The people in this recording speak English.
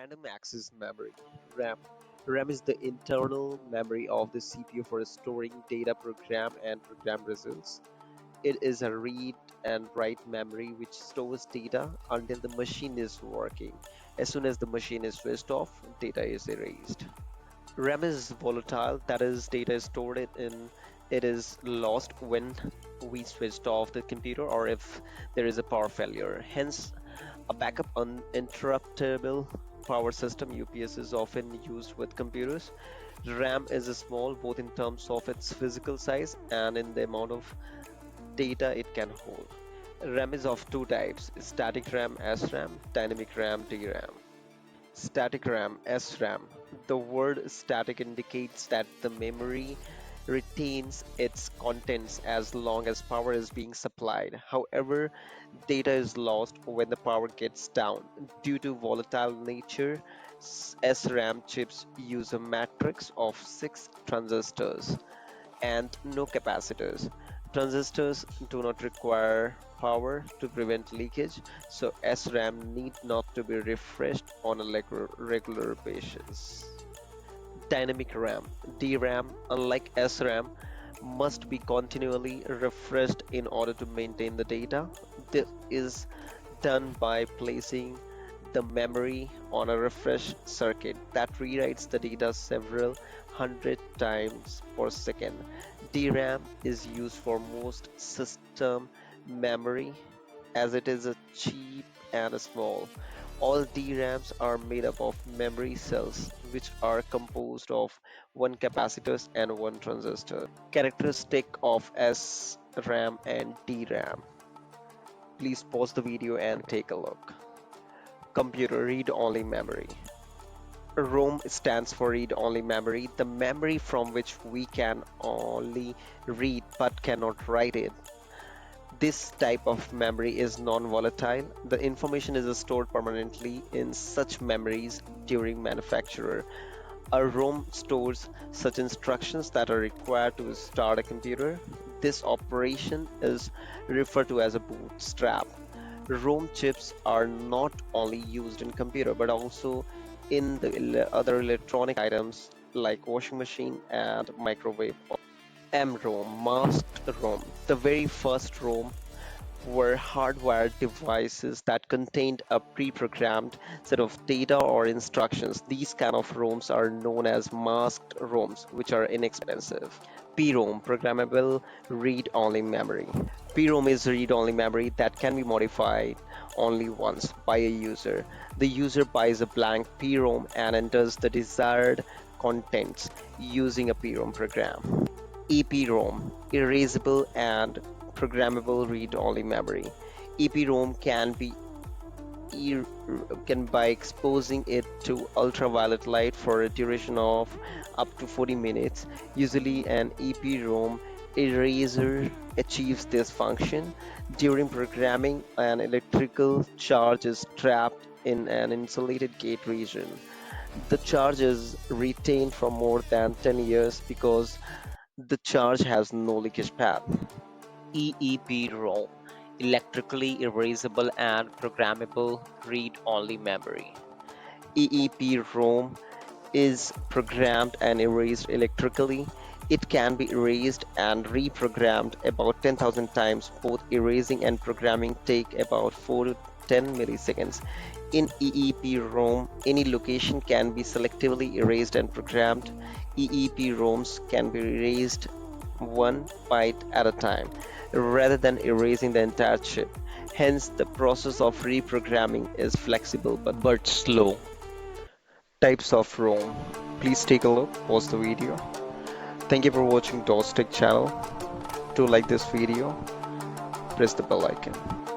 Random access memory, RAM. RAM is the internal memory of the CPU for storing data program and program results. It is a read and write memory which stores data until the machine is working. As soon as the machine is switched off, data is erased. RAM is volatile, that is, data is stored it is lost when we switched off the computer or if there is a power failure. Hence, a backup uninterruptible power system UPS is often used with computers. RAM is small both in terms of its physical size and in the amount of data it can hold. RAM is of two types: static RAM SRAM, dynamic RAM DRAM. Static RAM SRAM. The word static indicates that the memory retains its contents as long as power is being supplied. However, data is lost when the power gets down. Due to volatile nature, SRAM chips use a matrix of six transistors and no capacitors. Transistors do not require power to prevent leakage, so SRAM need not to be refreshed on a regular basis. Dynamic RAM DRAM, unlike SRAM, must be continually refreshed in order to maintain the data. This is done by placing the memory on a refresh circuit that rewrites the data several hundred times per second. DRAM is used for most system memory as it is a cheap and small. All DRAMs are made up of memory cells which are composed of one capacitors and one transistor. Characteristic of SRAM and DRAM. Please pause the video and take a look. Computer read-only memory. ROM stands for read-only memory, the memory from which we can only read but cannot write it. This type of memory is non-volatile. The information is stored permanently in such memories during manufacture. A ROM stores such instructions that are required to start a computer. This operation is referred to as a bootstrap. ROM chips are not only used in computer but also in the other electronic items like washing machine and microwave. MROM, masked ROM. The very first ROM were hardwired devices that contained a pre-programmed set of data or instructions. These kind of ROMs are known as masked ROMs, which are inexpensive. PROM, programmable read-only memory. PROM is read-only memory that can be modified only once by a user. The user buys a blank PROM and enters the desired contents using a PROM program. EPROM, erasable and programmable read-only memory. EPROM er- can by exposing it to ultraviolet light for a duration of up to 40 minutes. Usually an EPROM eraser achieves this function. During programming, an electrical charge is trapped in an insulated gate region. The charge is retained for more than 10 years because the charge has no leakage path. EEPROM, electrically erasable and programmable read-only memory. EEPROM is programmed and erased electrically. It can be erased and reprogrammed about 10,000 times. Both erasing and programming take about 4 to 10 milliseconds. In EEPROM, any location can be selectively erased and programmed. EEPROMs can be erased one byte at a time rather than erasing the entire chip. Hence, the process of reprogramming is flexible but slow. Types of ROM. Please take a look, pause the video. Thank you for watching Dostick channel. To like this video, press the bell icon.